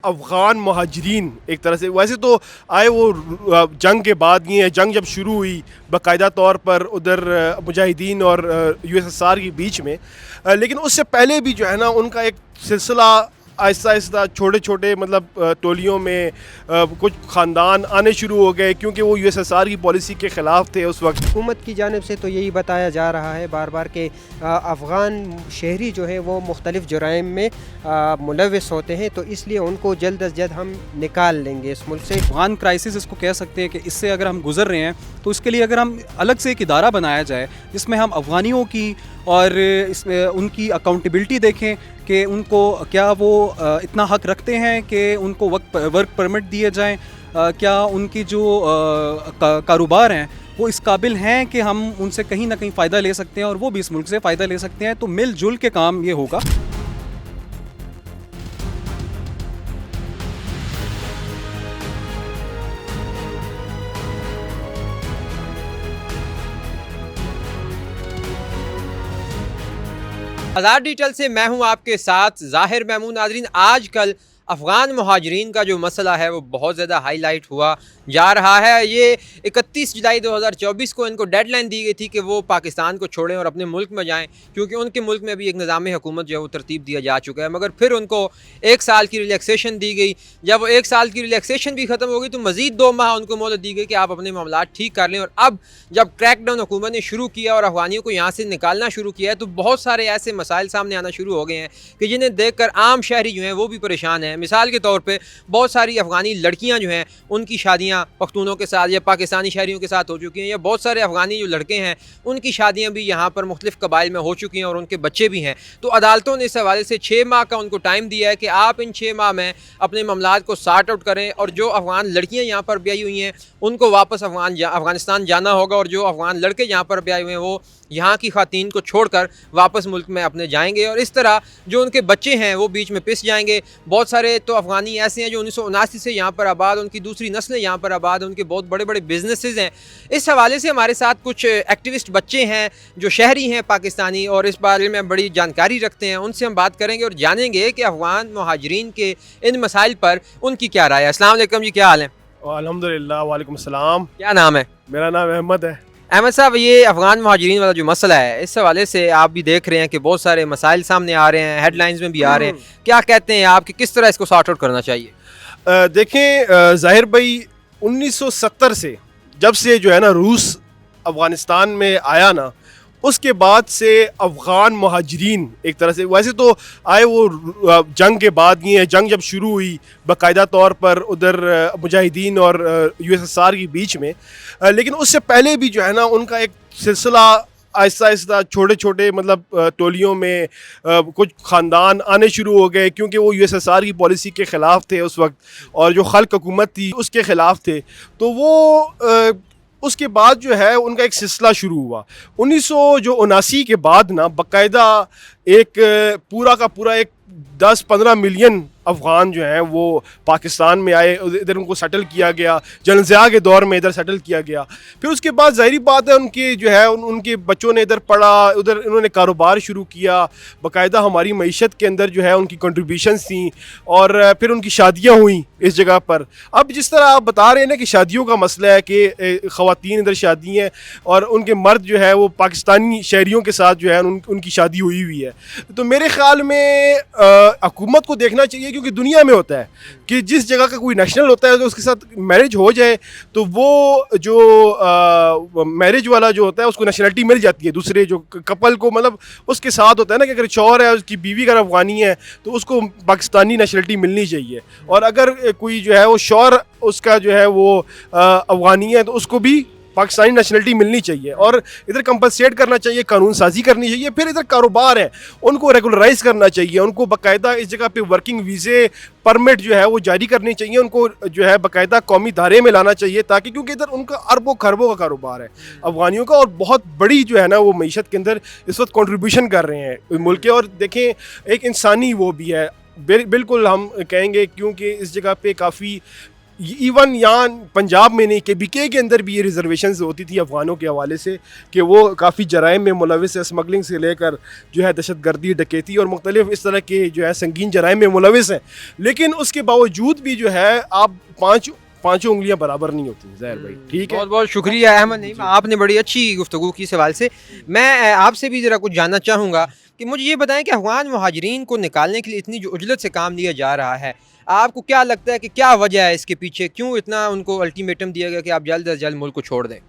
अफ़गान महाजरीन एक तरह से वैसे तो आए वो जंग के बाद ही हैं। जंग जब शुरू हुई बाकायदा तौर पर उधर मुजाहिदीन और यूएसएसआर के बीच में, लेकिन उससे पहले भी जो है ना उनका एक सिलसिला आहिस्ता आहिस्ता छोटे छोटे मतलब टोलियों में कुछ ख़ानदान आने शुरू हो गए, क्योंकि वो यूएसएसआर की पॉलिसी के ख़िलाफ़ थे उस वक्त। हुकूमत की जानिब से तो यही बताया जा रहा है बार बार कि अफ़गान शहरी जो है वो मुख्तलिफ़ जराइम में मुलविस होते हैं, तो इसलिए उनको जल्द अज जल्द हम निकाल लेंगे इस मुल्क से। अफ़गान क्राइसिस इसको कह सकते हैं कि इससे अगर हम गुजर रहे हैं तो इसके लिए अगर हम अलग से एक इदारा बनाया जाए जिसमें हम अफ़गानियों की और इसमें उनकी अकाउंटेबिलिटी देखें कि उनको क्या वो इतना हक रखते हैं कि उनको वर्क परमिट दिए जाएं, क्या उनकी जो कारोबार हैं वो इस काबिल हैं कि हम उनसे कहीं ना कहीं फ़ायदा ले सकते हैं और वो भी इस मुल्क से फ़ायदा ले सकते हैं। तो मिलजुल के काम ये होगा। आज़ाद डिजिटल से मैं हूं आपके साथ ज़ाहिर महमूद। नाज़रीन, आजकल अफ़गान महाजरीन का जो मसला है वो बहुत ज़्यादा हाईलाइट हुआ जा रहा है। ये 31 जुलाई 2024 को इनको डेडलाइन दी गई थी कि वो पाकिस्तान को छोड़ें और अपने मुल्क में जाएं, क्योंकि उनके मुल्क में भी एक निज़ाम हुकूमत जो है वो तरतीब दिया जा चुका है। मगर फिर उनको 1 साल की रिलैक्सेशन दी गई। जब वो 1 साल की रिलैक्सेशन भी ख़त्म हो गई तो मज़ीद 2 माह उनको मोहलत दी गई कि आप अपने मामला ठीक कर लें। और अब जब क्रैकडाउन हुकूमत ने शुरू किया और अफ़गानियों को यहाँ से निकालना शुरू किया है, तो बहुत सारे ऐसे मसाइल सामने आना शुरू हो गए हैं कि जिन्हें देख कर आम शहरी जो हैं वो भी परेशान हैं। मिसाल के तौर पर बहुत सारी अफ़गानी लड़कियाँ जो हैं उनकी शादियाँ पख्तूनों के साथ या पाकिस्तानी शहरियों के साथ हो चुकी हैं, या बहुत सारे अफ़गानी जो लड़के हैं उनकी शादियां भी यहाँ पर मुख्तलिफ़ कबाइल में हो चुकी हैं और उनके बच्चे भी हैं। तो अदालतों ने इस हवाले से 6 माह का उनको टाइम दिया है कि आप इन 6 माह में अपने मामलात को सार्ट आउट करें, और जो अफ़गान लड़कियाँ यहाँ पर ब्याही हुई हैं उनको वापस अफ़गानिस्तान जाना होगा, और जो अफ़गान लड़के यहाँ पर ब्याहे हुए हैं वो यहाँ की ख़वातीन को छोड़कर वापस मुल्क में अपने जाएंगे। और इस तरह जो उनके बच्चे हैं वो बीच में पिस जाएंगे। बहुत सारे तो अफ़गानी ऐसे हैं जो 1979 से यहाँ पर आबाद, उनकी दूसरी नस्लें यहाँ पर आबाद, उनके बहुत बड़े बड़े बिजनेसेस हैं। इस हवाले से हमारे साथ कुछ एक्टिविस्ट बच्चे हैं जो शहरी हैं पाकिस्तानी और इस बारे में बड़ी जानकारी रखते हैं। उनसे हम बात करेंगे और जानेंगे कि अफ़गान महाजरीन के इन मसाइल पर उनकी क्या राय है। अस्सलाम वालेकुम जी, क्या हाल है? अल्हम्दुलिल्लाह, वालेकुम सलाम। क्या नाम है? मेरा नाम अहमद है। अहमद साहब, ये अफ़गान महाजरीन वाला जो मसला है, इस हवाले से आप भी देख रहे हैं कि बहुत सारे मसाइल सामने आ रहे हैं, हेडलाइंस में भी आ रहे हैं। क्या कहते हैं आप कि किस तरह इसको सॉर्ट आउट करना चाहिए? देखें ज़ाहिर भाई, 1970 से जब से जो है ना रूस अफ़गानिस्तान में आया ना, उसके बाद से अफ़गान महाजरीन एक तरह से वैसे तो आए वो जंग के बाद ही हैं। जंग जब शुरू हुई बाकायदा तौर पर उधर मुजाहिदीन और यूएसएसआर के बीच में, लेकिन उससे पहले भी जो है ना उनका एक सिलसिला आहिस्ता आहिस्ता छोटे छोटे मतलब टोलियों में कुछ ख़ानदान आने शुरू हो गए, क्योंकि वो यूएसएसआर की पॉलिसी के ख़िलाफ़ थे उस वक्त, और जो खल्क हुकूमत थी उसके ख़िलाफ़ थे। तो वो उसके बाद जो है उनका एक सिलसिला शुरू हुआ 1979 के बाद ना, बाकायदा एक पूरा का पूरा एक 10-15 मिलियन अफ़गान जो हैं वो पाकिस्तान में आए, इधर उनको सेटल किया गया। जनज़िया के दौर में इधर सेटल किया गया। फिर उसके बाद ज़ाहिरी बात है उनके जो है उनके बच्चों ने इधर पढ़ा, उधर इन्होंने कारोबार शुरू किया। बाकायदा हमारी मईशत के अंदर जो है उनकी कंट्रीब्यूशंस थी, और फिर उनकी शादियाँ हुई इस जगह पर। अब जिस तरह आप बता रहे हैं ना कि शादियों का मसला है कि ख़वातीन इधर शादी हैं और उनके मर्द जो है वो पाकिस्तानी शहरियों के साथ जो है उनकी शादी हुई हुई है, तो मेरे ख़्याल में हुकूमत को देखना चाहिए, क्योंकि दुनिया में होता है कि जिस जगह का कोई नेशनल होता है तो उसके साथ मैरिज हो जाए तो वो जो मैरिज वाला जो होता है उसको नेशनलिटी मिल जाती है दूसरे जो कपल को, मतलब उसके साथ होता है ना कि अगर शौहर है उसकी बीवी अगर अफ़गानी है तो उसको पाकिस्तानी नेशनलिटी मिलनी चाहिए, और अगर कोई जो है वो शौहर उसका जो है वो अफ़गानी है तो उसको भी पाकिस्तानी नेशनलिटी मिलनी चाहिए, और इधर कंपलसेट करना चाहिए, कानून साजी करनी चाहिए। फिर इधर कारोबार है उनको रेगुलराइज करना चाहिए, उनको बाकायदा इस जगह पे वर्किंग वीज़े परमिट जो है वो जारी करनी चाहिए, उनको जो है बाकायदा कौमी धारे में लाना चाहिए, ताकि क्योंकि इधर उनका अरबों खरबों का कारोबार है अफ़गानियों का, और बहुत बड़ी जो है ना वो मईशत के अंदर इस वक्त कंट्रीब्यूशन कर रहे हैं मुल्क के। और देखें एक इंसानी वो भी है, बिल्कुल हम कहेंगे, क्योंकि इस जगह पे काफ़ी इवन यहाँ पंजाब में नहीं, KBK के अंदर भी ये रिजर्वेशंस होती थी अफ़गानों के हवाले से कि वो काफ़ी जराइम में मुलविस है, स्मगलिंग से लेकर जो है दहशतगर्दी, डकैती और मुख्तलिफ इस तरह के जो है संगीन जराइम में मुलविस हैं। लेकिन उसके बावजूद भी जो है आप पाँचों उंगलियां बराबर नहीं होती ज़ाहिर भाई। ठीक है, बहुत बहुत शुक्रिया अहमद नईम, आपने बड़ी अच्छी गुफ्तगू की सवाल से। मैं आपसे भी ज़रा कुछ जानना चाहूँगा कि मुझे ये बताएं कि अफ़गान मुहाजिरीन को निकालने के लिए इतनी जो उजलत से काम लिया जा रहा है, आपको क्या लगता है कि क्या वजह है इसके पीछे, क्यों इतना उनको अल्टीमेटम दिया गया कि आप जल्द अज जल्द मुल्क को छोड़ दें?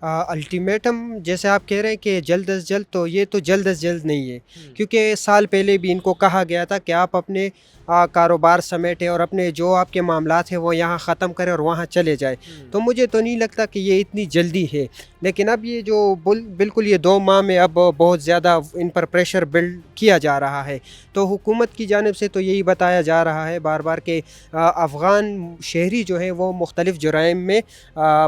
अल्टीमेटम जैसे आप कह रहे हैं कि जल्द अज जल्द, तो ये तो जल्द अज जल्द नहीं है, क्योंकि साल पहले भी इनको कहा गया था कि आप अपने कारोबार समेटें और अपने जो आपके मामलात हैं वो यहाँ ख़त्म करें और वहाँ चले जाए। तो मुझे तो नहीं लगता कि ये इतनी जल्दी है। लेकिन अब ये जो बिल्कुल ये 2 माह में अब बहुत ज़्यादा इन पर प्रेशर बिल्ड किया जा रहा है, तो हुकूमत की जानिब से तो यही बताया जा रहा है बार बार कि अफ़गान शहरी जो हैं वो मुख्तलिफ़ जुराइम में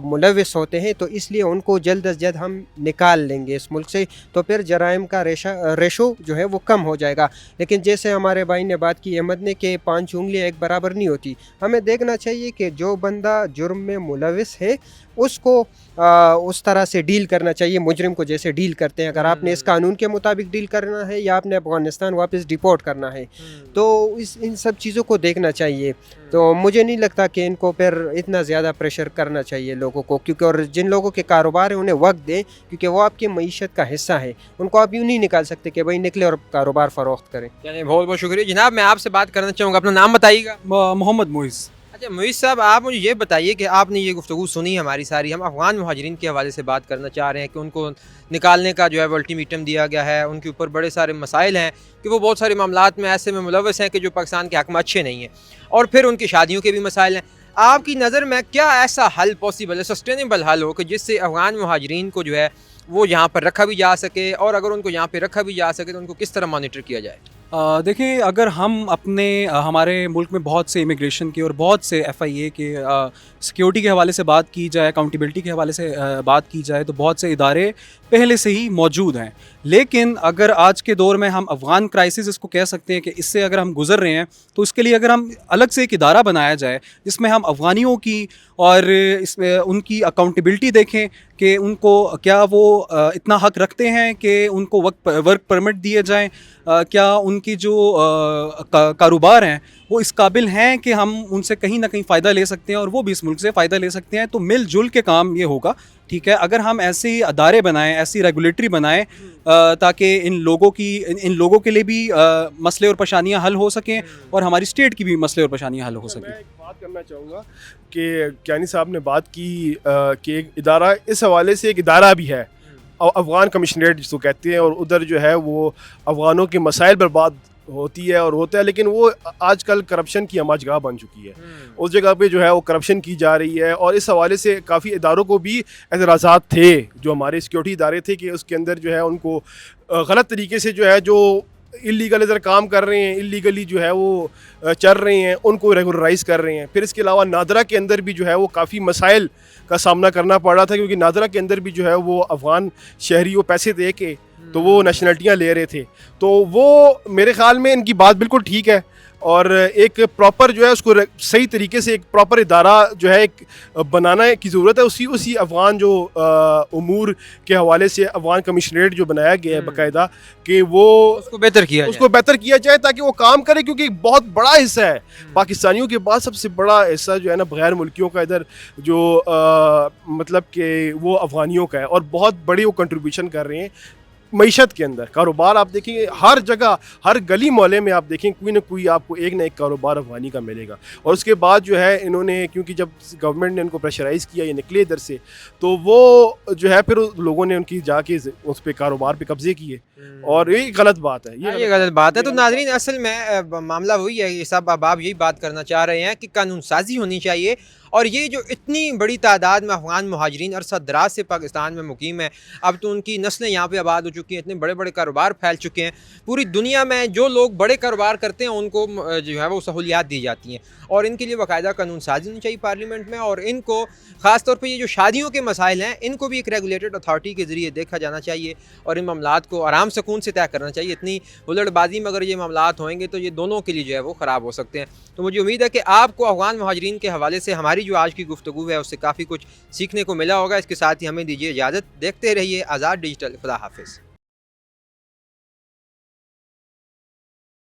मुलविस होते हैं, तो इसलिए उनको जल्द अज जल्द हम निकाल लेंगे इस मुल्क से, तो फिर जराइम का रेशो जो है वो कम हो जाएगा। लेकिन जैसे हमारे भाई ने बात की अहमद ने कि 5 उंगलियां एक बराबर नहीं होती, हमें देखना चाहिए कि जो बंदा जुर्म में मुलविस है उसको उस तरह से डील करना चाहिए, मुजरिम को जैसे डील करते हैं। अगर आपने इस कानून के मुताबिक डील करना है या आपने अफ़गानिस्तान वापस डिपोर्ट करना है, तो इन सब चीज़ों को देखना चाहिए। तो मुझे नहीं लगता कि इनको फिर इतना ज़्यादा प्रेशर करना चाहिए लोगों को, क्योंकि और जिन लोगों के कारोबार हैं उन्हें वक्त दें, क्योंकि वो आपकी मईशत का हिस्सा है। उनको आप यूँ नहीं निकाल सकते कि भाई निकले और कारोबार फ़रोख्त करें। यानी बहुत बहुत शुक्रिया जनाब। मैं आपसे बात करना चाहूँगा, अपना नाम बताइएगा। मोहम्मद मोइज़। अच्छा मोइज़ साहब, आप मुझे ये बताइए कि आपने ये गुफ्तगू सुनी हमारी सारी, हम अफ़गान मुहाजिरीन के हवाले से बात करना चाह रहे हैं कि उनको निकालने का जो है वो अल्टीमेटम दिया गया है, उनके ऊपर बड़े सारे मसाइल हैं कि वो बहुत सारे मामलात में ऐसे में मुलविस हैं कि जो पाकिस्तान के हक़ में अच्छे नहीं हैं, और फिर उनकी शादियों के भी मसाइल हैं। आपकी नज़र में क्या ऐसा हल पॉसिबल है, सस्टेनेबल हल हो कि जिससे अफ़गान मुहाजिरीन को जो है वो यहाँ पर रखा भी जा सके, और अगर उनको यहाँ पर रखा भी जा सके तो उनको किस तरह मॉनिटर किया जाए? देखिए, अगर हम अपने हमारे मुल्क में बहुत से इमिग्रेशन के और बहुत से FIA के सिक्योरिटी के हवाले से बात की जाए, अकाउंटेबिलिटी के हवाले से बात की जाए, तो बहुत से इदारे पहले से ही मौजूद हैं। लेकिन अगर आज के दौर में हम अफ़गान क्राइसिस इसको कह सकते हैं कि इससे अगर हम गुज़र रहे हैं, तो इसके लिए अगर हम अलग से एक इदारा बनाया जाए जिसमें हम अफ़गानियों की और इसमें उनकी अकाउंटेबिलिटी देखें कि उनको क्या वो इतना हक़ रखते हैं कि उनको वर्क परमिट दिए जाएँ, क्या उनकी जो कारोबार हैं वो इस काबिल हैं कि हम उनसे कहीं ना कहीं फ़ायदा ले सकते हैं और वो भी इस मुल्क से फ़ायदा ले सकते हैं। तो मिलजुल के काम ये होगा, ठीक है। अगर हम ऐसे ही अदारे बनाएं, ऐसी रेगुलेटरी बनाएं ताकि इन लोगों के लिए भी मसले और परेशानियां हल हो सकें और हमारी स्टेट की भी मसले और परेशानियां हल हो सकें। मैं एक बात करना चाहूँगा कि कियानी साहब ने बात की कि एक इदारा, इस हवाले से एक इदारा भी है अफ़गान कमिश्नरेट जिसको कहते हैं, और उधर जो है वो अफ़गानों के मसाइल पर बात होती है और होता है, लेकिन वो आजकल करप्शन की अमाजगाह बन चुकी है। उस जगह पे जो है वो करप्शन की जा रही है, और इस हवाले से काफ़ी इदारों को भी एतराज़ात थे, जो हमारे सिक्योरिटी इदारे थे, कि उसके अंदर जो है उनको गलत तरीके से जो है जो इलीगल इधर काम कर रहे हैं, इलीगली जो है वो चल रहे हैं, उनको रेगुलराइज़ कर रहे हैं। फिर इसके अलावा नादरा के अंदर भी जो है वो काफ़ी मसाइल का सामना करना पड़ रहा था, क्योंकि नादरा के अंदर भी जो है वो अफ़गान शहरी वो पैसे दे के तो वो नेशनलिटियाँ ले रहे थे। तो वो मेरे ख़्याल में इनकी बात बिल्कुल ठीक है, और एक प्रॉपर जो है उसको सही तरीके से एक प्रॉपर इदारा जो है एक बनाना की ज़रूरत है। उसी अफ़गान जो उमूर के हवाले से अफ़गान कमिश्नरेट जो बनाया गया है बाकायदा, कि वो उसको बेहतर किया जाए ताकि वो काम करे, क्योंकि एक बहुत बड़ा हिस्सा है पाकिस्तानियों के बाद सबसे बड़ा हिस्सा जो है ना गैर मुल्कियों का इधर जो मतलब कि वो अफ़गानियों का है, और बहुत बड़ी वो कंट्रीब्यूशन कर रहे हैं मईशत के अंदर। कारोबार आप देखेंगे हर जगह, हर गली मोहल्ले में आप देखें कोई ना कोई आपको एक ना एक कारोबार अफ़गानी का मिलेगा। और उसके बाद जो है इन्होंने, क्योंकि जब गवर्नमेंट ने इनको प्रेशराइज़ किया, ये निकले इधर से, तो वो जो है फिर लोगों ने उनकी जाके उस पर कारोबार पे कब्जे किए, और ये गलत बात है। ये गलत बात है। तो नाज़रीन, असल में मामला वही है, ये सब अब आप यही बात करना चाह रहे हैं कि कानून साजी होनी चाहिए, और ये जो इतनी बड़ी तादाद में अफ़गान मुहाजिरीन अरसा दराज से पाकिस्तान में मुकीम है, अब तो उनकी नस्लें यहाँ पे आबाद हो चुकी हैं, इतने बड़े बड़े कारोबार फैल चुके हैं पूरी दुनिया में। जो लोग बड़े कारोबार करते हैं उनको जो है वो सहूलियात दी जाती हैं, और इनके लिए बाकायदा कानून साजी होनी चाहिए पार्लियामेंट में। और इनको ख़ास तौर पर ये जो शादियों के मसाइल हैं, इनको भी एक रेगुलेटेड अथॉरिटी के ज़रिए देखा जाना चाहिए, और इन मामलात को आराम सुकून से तय करना चाहिए। इतनी हुल्लड़बाजी में अगर ये मामलात होंगे तो ये दोनों के लिए जो है वो ख़राब हो सकते हैं। तो मुझे उम्मीद है कि आपको अफ़गान मुहाजिरीन के हवाले से हमारी हमारी जो आज की गुफ्तगू है उससे काफ़ी कुछ सीखने को मिला होगा। इसके साथ ही हमें दीजिए इजाज़त, देखते रहिए आज़ाद डिजिटल। खुदा हाफिज़।